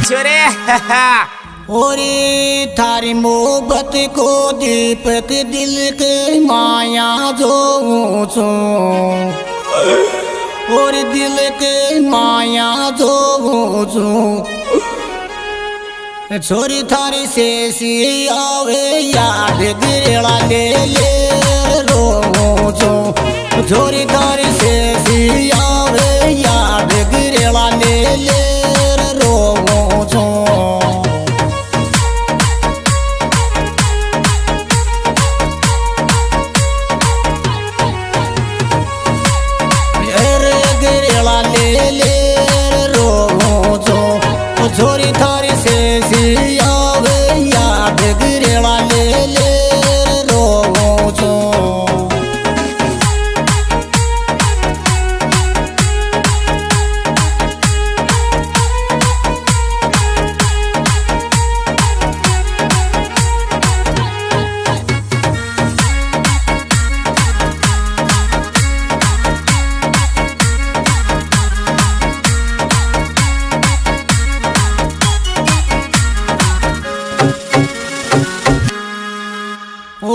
छोरे। और थारी मोहब्बत को दीपक दिल के माया जो ऊंचो, और दिल के माया जो ऊंचो, छोरी थारी से सी आवे याद गिरला ले ले रोचो, छोरी थारी से सी आवे याद गिरला ले ले रोचो। छोरी थारी से सी आवे याद गिरेला ले ले रोचो।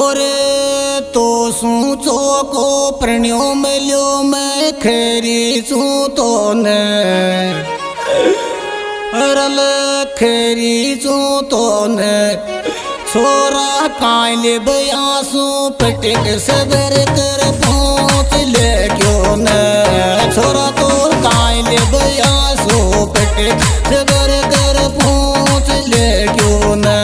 और तो सूचो को प्रणियों मिलो मैं खेरी सू तो ने, अरल खेरी सू तो ने, छोरा काले बयासू पटक सबर कर पहुँच ले क्यों ने, छोरा तो काले बयासू पटक सबर कर पहुँच ले क्यों ने।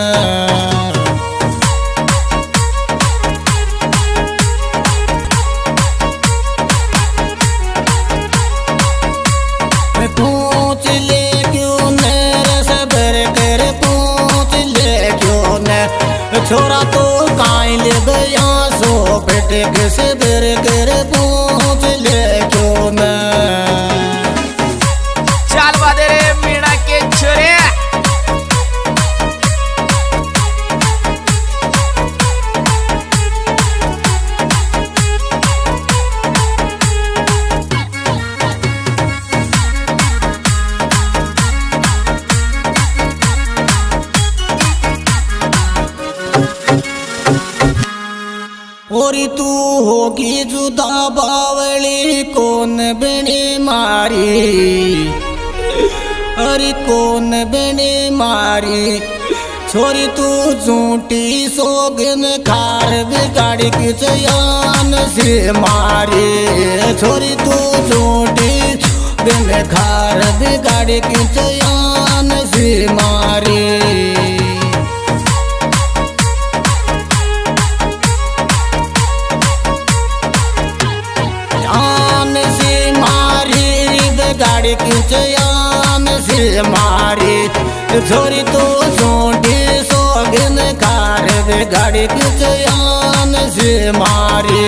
पूछ ले क्यों ने सबर कर पूछ ले क्यों ने, छोरा तो कायल बयासो पटक सबर कर पूछ ले क्यों ने। चाल बादे रे मीणा के छोरे। और तू होगी जुदा बावली कौन बने मारी, अरे कौन बने मारी, छोरी तू झूठी सोगन खार बिगाड़ी की चयान से मारी, छोरी तू झूठी बिन खार बिगाड़ी की चयान से मारी। गाड़ी की चयान से मारी, छोरी तो झूठी सोगन कार गाड़ी की चयान से मारी।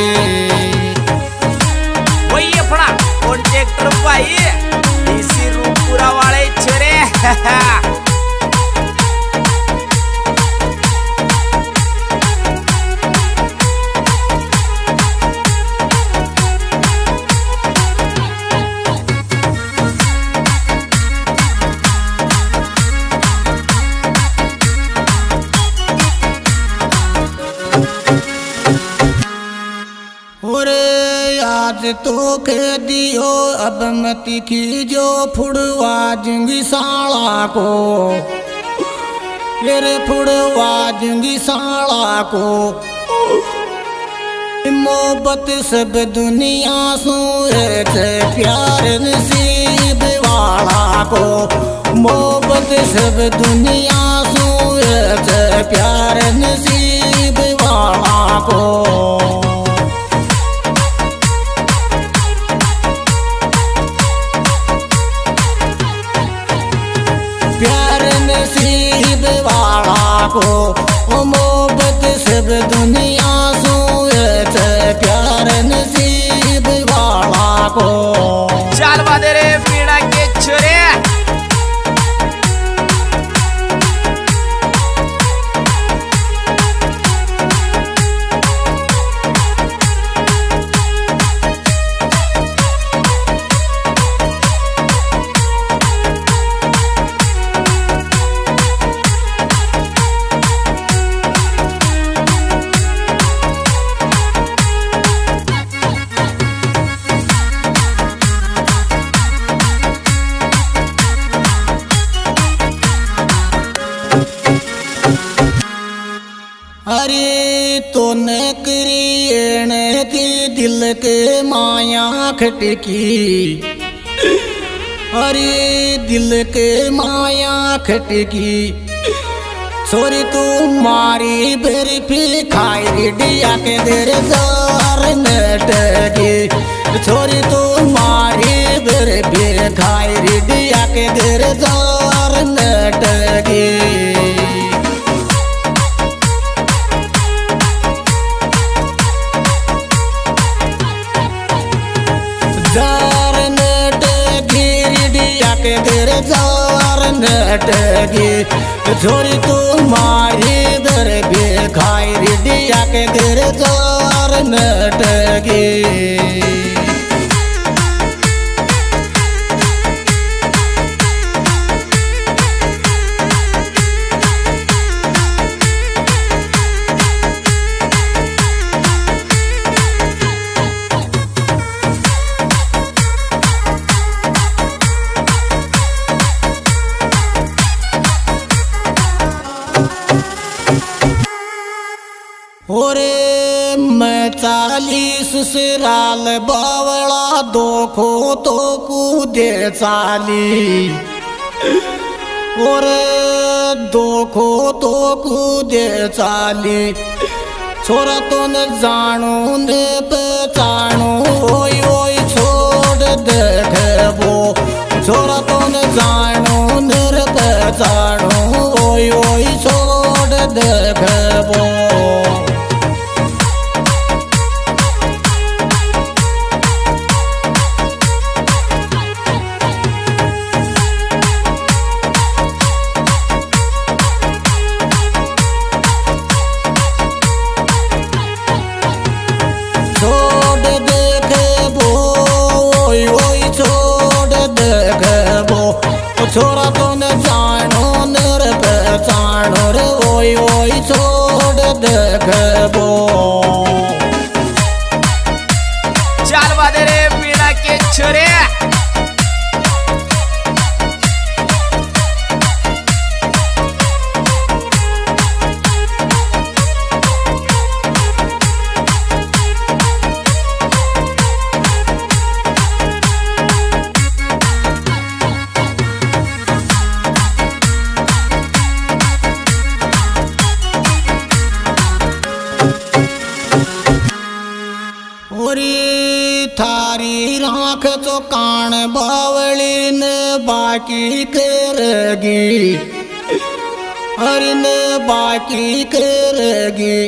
वही अपना कॉन्ट्रैक्टर भाई इसी रूपपुरा वाले छोरे। और आज तो कह दियो अब मत कीजो फुड़वा जंगी साला को, मेरे फुड़वा जंगी साला को, मोहब्बत सब दुनिया सू प्यार नसीब वाला को, मोहब्बत सब दुनिया सू प्यार नसीब वाला को। प्यार नसीब वाला को, मोहब्बत सब दुनिया सू प्यार नसीब वाला को। चाल बादे रे मीणा के छोरे। तो न करियण थी दिल के माया खटकी अरे दिल के माया खटकी छोरी तू मारी बर्फी खाई रिडिया के देर जार नटकी छोरी तू मारी बर्फी खाई रिडिया के देर जार नटकी जार नटकी रिडिया के देर जार नटकी छोरी तू मारी बर्फी खाई रिडिया के देर जार नटकी ओरे मैं 40 ससुराल बावला दोखो तो कूदे चाली ओरे दोखो तो कूदे चाली छोरा तो न जानो न पहचानो ओय ओय छोड़ देखबो छोरा तो न जानो न पहचानो ओय ओय छोड़ देखबो छोरा तो न जानो नर पहचानो रे ओय ओय छोड़ देखबो चाल वादे रे मीणा के छोरे थारी राख तो कान बावली न बाकी करगी हरि न बाकी करगी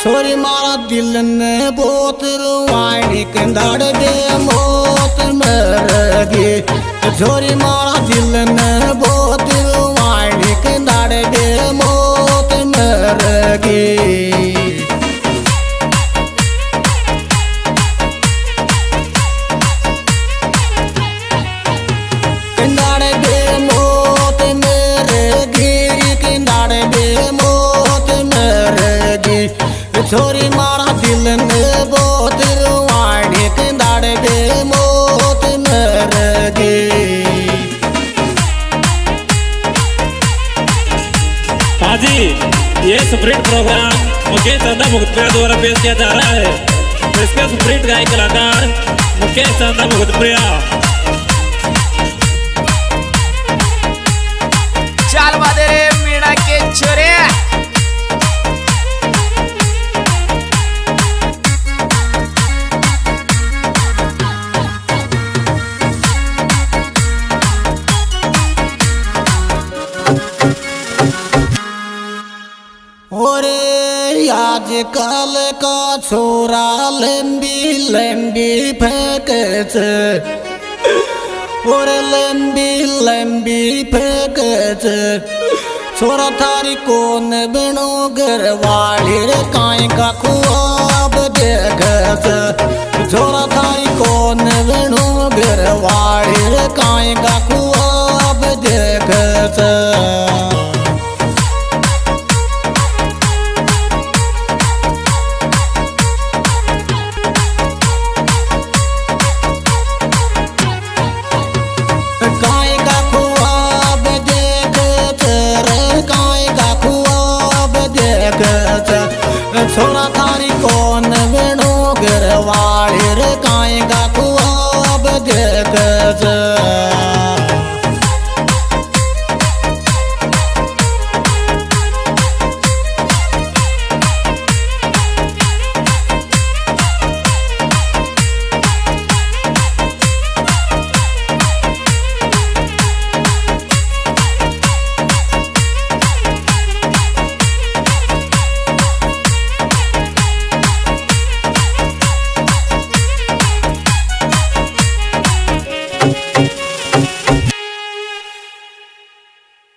छोरी मारा दिल न बोत रुवाणी कंधाड़ दे मोत मरगी छोरी मारा दिल न बोत रुवाणी कंधाड़ दे मोत मरगी छोरी मारा दिल ने बोत रुवाणी कंधाड़ दे मोत मरगी पाजी ये स्प्रिट प्रोग्राम मुकेश चंदा मुखत्रिया द्वारा पेश किया जा रहा है। इसके स्प्रिट गायक कलाकार मुकेश चंदा मुखत्रिया। चाल वादे रे मीणा के छोरे आजकल का छोरा लंबी लंबी फेंकच और लंबी लंबी फेंकच छोरा थारी कौन बनो घरवाली रे काई का खुआब देखच छोरा थारी कौन बनो घरवाली रे काई का